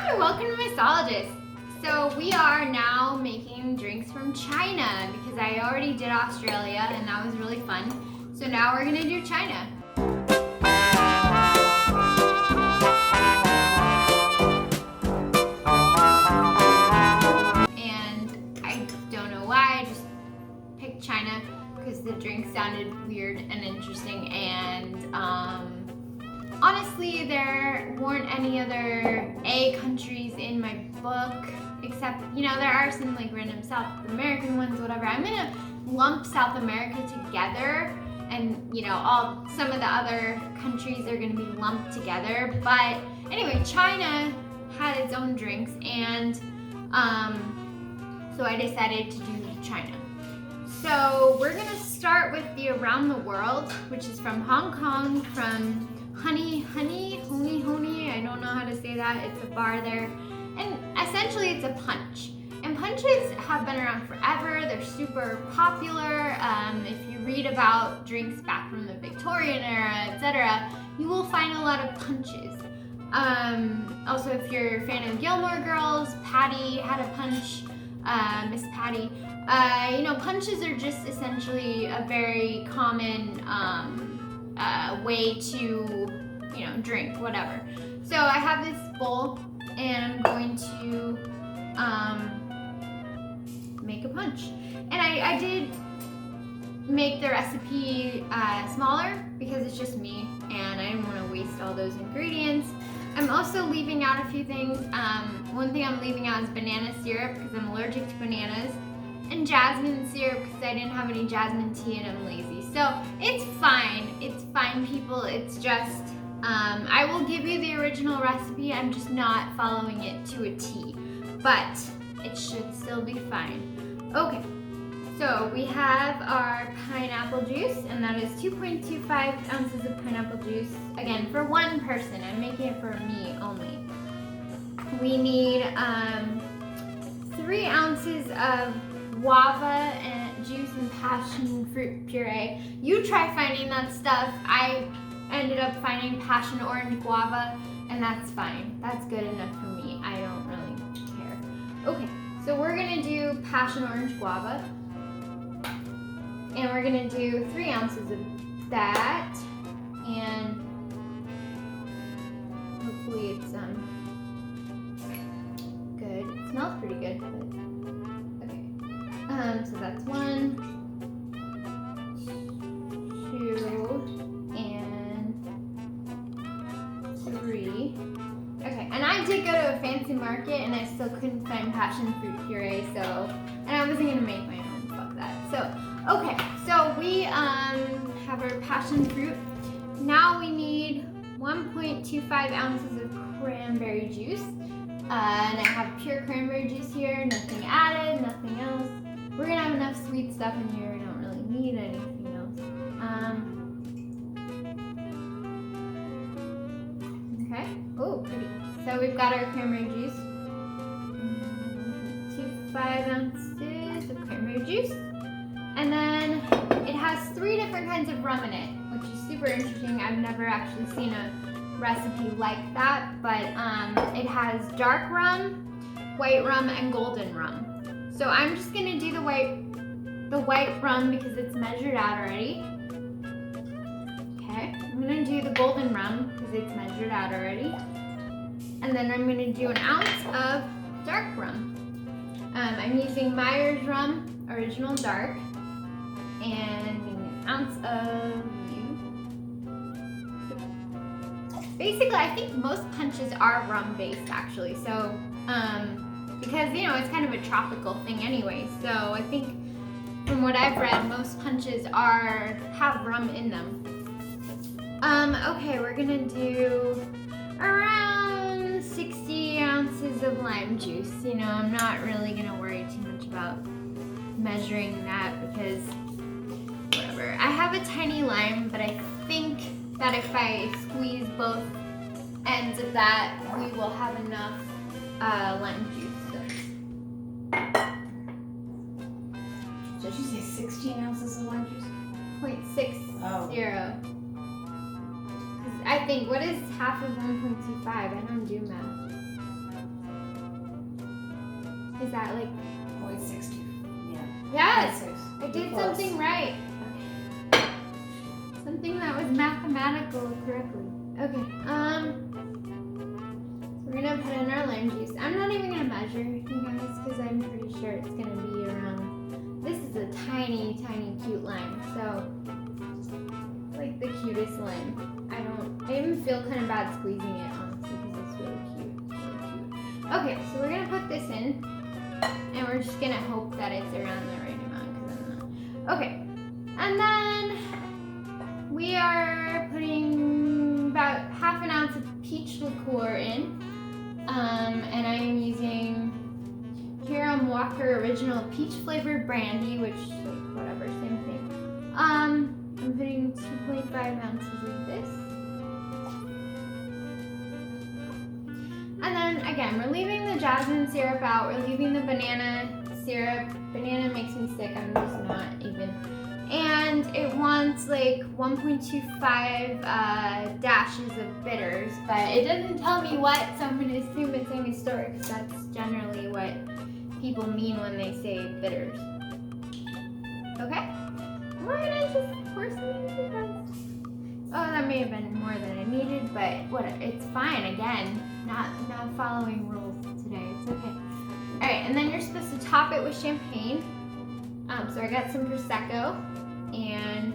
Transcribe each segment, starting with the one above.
Hi, welcome to Missologist. So we are now making drinks from China because I already did Australia and that was really fun. So now we're gonna do China. And I don't know why, I just picked China because the drink sounded weird and interesting, and honestly, there weren't any other countries in my book, except, you know, there are some like random South American ones, whatever. I'm gonna lump South America together, and you know, some of the other countries are gonna be lumped together. But anyway, China had its own drinks, and so I decided to do China. So we're gonna start with the Around the World, which is from Hong Kong, from Honey, I don't know how to say that. It's a bar there. And essentially it's a punch. And punches have been around forever. They're super popular. If you read about drinks back from the Victorian era, etc., you will find a lot of punches. Also, if you're a fan of Gilmore Girls, Patty had a punch, Miss Patty. You know, punches are just essentially a very common way to, you know, drink, whatever. So I have this bowl and I'm going to make a punch. And I did make the recipe smaller because it's just me and I didn't want to waste all those ingredients. I'm also leaving out a few things. One thing I'm leaving out is banana syrup because I'm allergic to bananas, and jasmine syrup because I didn't have any jasmine tea and I'm lazy. So it's fine people, it's just, I will give you the original recipe, I'm just not following it to a T, but it should still be fine. Okay, so we have our pineapple juice, and that is 2.25 ounces of pineapple juice, again, for one person. I'm making it for me only. We need 3 ounces of guava and juice and passion fruit puree. You try finding that stuff. I ended up finding passion orange guava, and that's fine. That's good enough for me. I don't really care. Okay, so we're gonna do passion orange guava, and we're gonna do 3 ounces of that, and hopefully it's good. It smells pretty good. So that's 1, 2, and 3. Okay, and I did go to a fancy market and I still couldn't find passion fruit puree, so, and I wasn't gonna make my own, fuck that. So, okay, so we have our passion fruit. Now we need 1.25 ounces of cranberry juice. And I have pure cranberry juice here, nothing added, nothing else. We're gonna have enough sweet stuff in here, we don't really need anything else. Okay, oh, pretty. So we've got our cranberry juice. 2.5 ounces of cranberry juice. And then it has 3 different kinds of rum in it, which is super interesting. I've never actually seen a recipe like that, but it has dark rum, white rum, and golden rum. So I'm just gonna do the white rum because it's measured out already. Okay, I'm gonna do the golden rum because it's measured out already. And then I'm gonna do an ounce of dark rum. I'm using Myers rum, original dark, and an ounce of basically, I think most punches are rum-based, actually. So, because, you know, it's kind of a tropical thing anyway. So I think from what I've read, most punches have rum in them. Okay, we're gonna do around 60 ounces of lime juice. You know, I'm not really gonna worry too much about measuring that because whatever. I have a tiny lime, but I think that if I squeeze both ends of that, we will have enough lime juice. So did you say 16 ounces of lime juice? 0.60. Oh. I think, what is half of 1.25? I don't do math. Is that like 0.62. Yeah. yes? 0.6. I did Close. something right. Okay. Something that was mathematical correctly. Okay. So we're gonna put in our lime juice. I'm not even gonna measure, you guys, because I'm pretty sure it's gonna be around. This is a tiny, tiny, cute lime. So it's like the cutest lime. I even feel kind of bad squeezing it, honestly, because it's really cute. It's really cute. Okay, so we're gonna put this in, and we're just gonna hope that it's around the right amount, because I'm not. Okay, and then we are putting about half an ounce of peach liqueur in, and I am using Hiram Walker Original Peach Flavored Brandy, which like whatever, same thing. I'm putting 2.5 ounces of this. And then again, we're leaving the jasmine syrup out. We're leaving the banana syrup. Banana makes me sick. I'm just not even. And it wants like 1.25 dashes of bitters, but it doesn't tell me what, so I'm gonna assume it's Angostura because that's generally what people mean when they say bitters. Okay? We're gonna just pour some into this. Oh, that may have been more than I needed, but whatever. It's fine. Again, not following rules today. It's okay. All right, and then you're supposed to top it with champagne. So I got some prosecco, and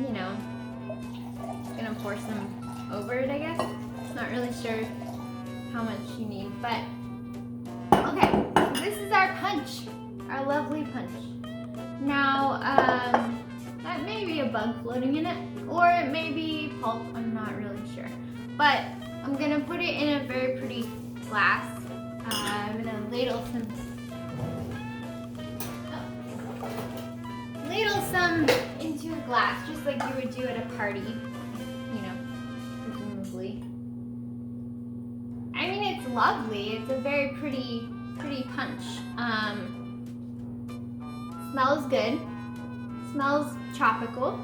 you know, just gonna pour some over it. I guess. Not really sure how much you need, but okay. So this is our punch, our lovely punch. Now, that may be a bug floating in it, or it may be pulp, I'm not really sure. But I'm gonna put it in a very pretty glass. I'm gonna ladle some into a glass, just like you would do at a party, you know, presumably. I mean, it's lovely, it's a very pretty punch. Smells good. Smells tropical.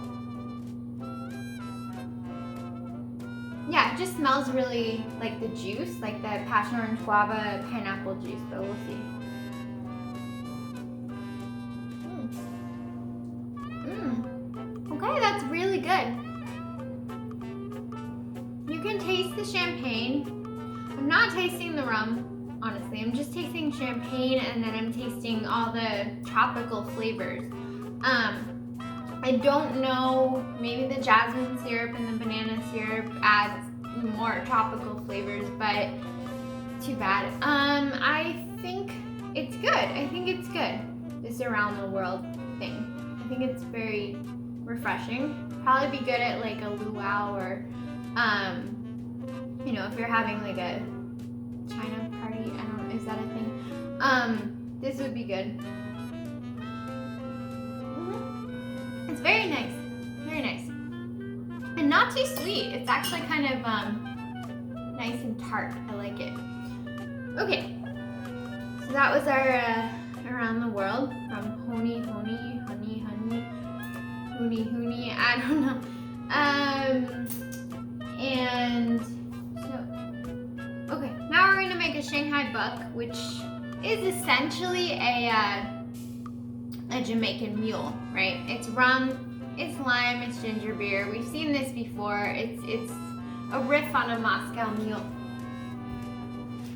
Yeah, it just smells really like the juice, like the passion orange guava pineapple juice, but we'll see. Okay, that's really good. You can taste the champagne. I'm not tasting the rum, honestly. I'm just tasting champagne, and then I'm tasting all the tropical flavors. I don't know, maybe the jasmine syrup and the banana syrup adds more tropical flavors, but too bad. I think it's good. I think it's good, this around the world thing. I think it's very refreshing. Probably be good at like a luau or, you know, if you're having like a China party, I don't know, is that a thing? This would be good. It's very nice, very nice. And not too sweet. It's actually kind of nice and tart. I like it. Okay, so that was our around the world from honey, I don't know. And so, okay, now we're gonna make a Shanghai buck, which is essentially a Jamaican mule, right? It's rum, it's lime, it's ginger beer. We've seen this before. It's a riff on a Moscow mule.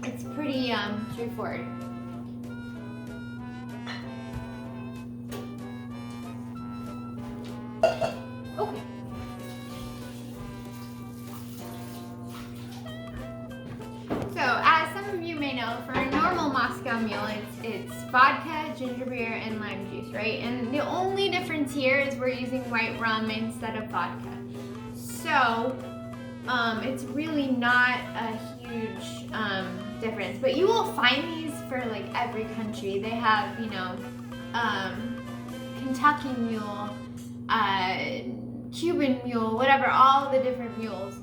It's pretty straightforward. Okay. So, as some of you may know, for a normal Moscow mule, it's vodka, ginger beer, and lime juice, right? And the only difference here is we're using white rum instead of vodka. So, it's really not a huge difference. But you will find these for like every country. They have, you know, Kentucky mule, Cuban mule, whatever, all the different mules.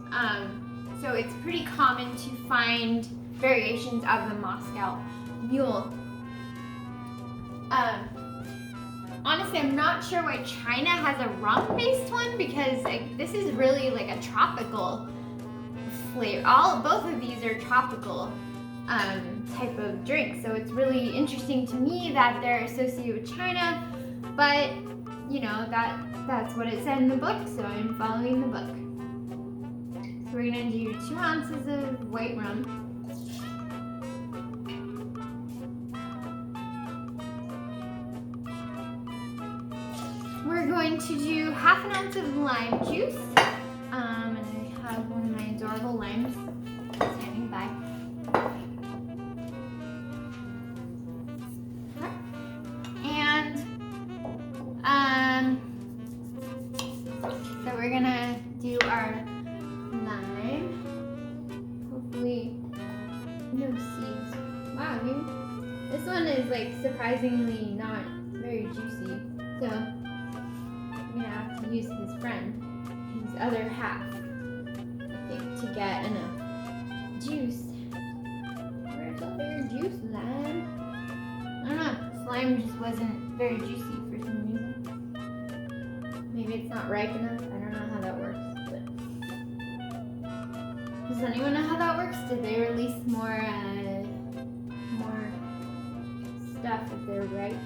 So it's pretty common to find variations of the Moscow mule. Honestly, I'm not sure why China has a rum-based one, because like, this is really like a tropical flavor. Both of these are tropical. type of drink. So it's really interesting to me that they're associated with China, but you know, that's what it said in the book, so I'm following the book. So we're gonna do 2 ounces of white rum. We're going to do 1/2 ounce of lime juice. And I have one of my adorable limes standing by. So we're gonna do our lime. Hopefully, no seeds. Wow, this one is like surprisingly not very juicy. So I'm gonna have to use his friend, his other half, I think, to get enough juice. Where's all their juice, lime? I don't know. This lime just wasn't very juicy for some reason. Maybe it's not ripe enough. I don't know how that works. But does anyone know how that works? Did they release more stuff if they're ripe?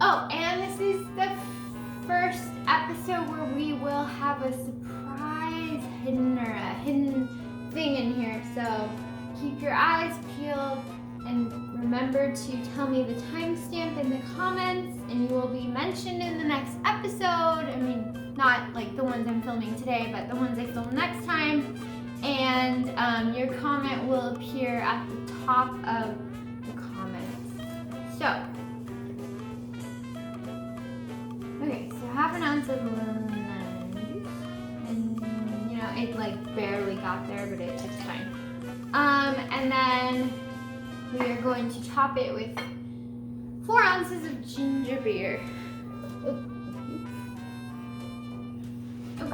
Oh, and this is the first episode where we will have a surprise hidden thing in here. So keep your eyes peeled and remember to tell me the timestamp in the comments, and you will be mentioned in the next episode. I mean, not like the ones I'm filming today, but the ones I film next time. And your comment will appear at the top of the comments. So, okay, so 1/2 ounce of lemon juice, and you know it like barely got there, but it's fine. And then we are going to top it with 4 ounces of ginger beer. Oh, okay.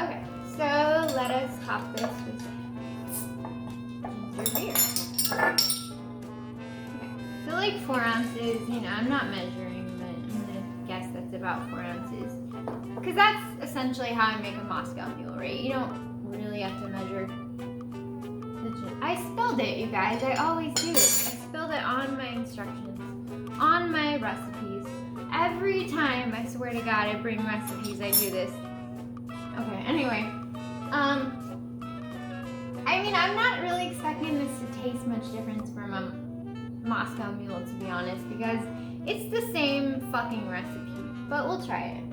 Okay, so let us top this with ginger beer. Okay, so like 4 ounces, you know, I'm not measuring, but I'm gonna guess that's about 4 ounces. Because that's essentially how I make a Moscow Mule, right? You don't really have to measure the gin. I spilled it, you guys. I always do. I spilled it on my instructions, on my recipes. Every time, I swear to God, I bring recipes, I do this. Okay, anyway. I mean, I'm not really expecting this to taste much difference from a Moscow Mule, to be honest, because it's the same fucking recipe. But we'll try it.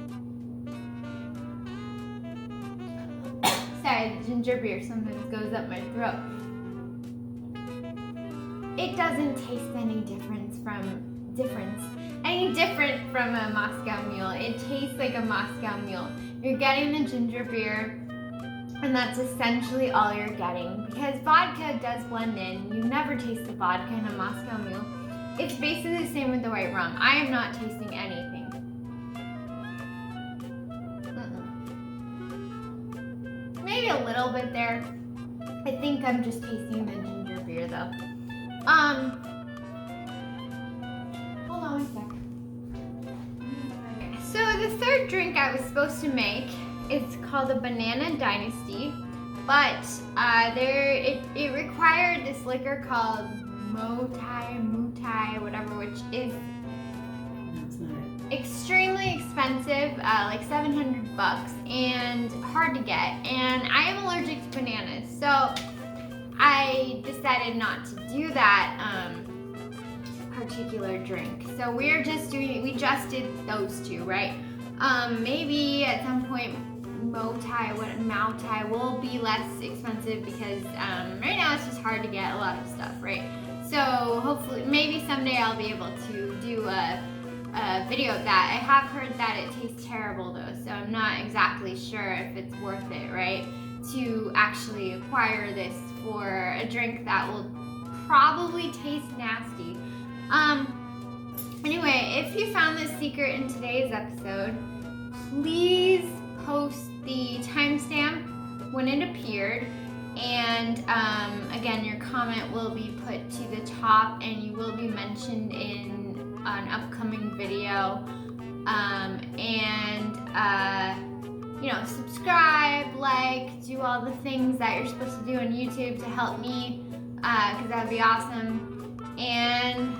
Sorry, the ginger beer sometimes goes up my throat. It doesn't taste any different from a Moscow Mule. It tastes like a Moscow Mule. You're getting the ginger beer, and that's essentially all you're getting. Because vodka does blend in. You never taste the vodka in a Moscow Mule. It's basically the same with the white rum. I am not tasting anything. Maybe a little bit there. I think I'm just tasting the ginger beer though. Hold on a sec. So the third drink I was supposed to make is called the Banana Dynasty, but it required this liquor called Mutai, whatever, which is extremely expensive, like $700 and hard to get. And I am allergic to bananas, so I decided not to do that particular drink. So we just did those two, right? Maybe at some point Moutai will be less expensive because right now it's just hard to get a lot of stuff, right? So hopefully, maybe someday I'll be able to do a video of that. I have heard that it tastes terrible though, so I'm not exactly sure if it's worth it, right? To actually acquire this for a drink that will probably taste nasty. Anyway, if you found this secret in today's episode, please post the timestamp when it appeared, and again, your comment will be put to the top and you will be mentioned in an upcoming video. subscribe, like, do all the things that you're supposed to do on YouTube to help me, because that would be awesome. And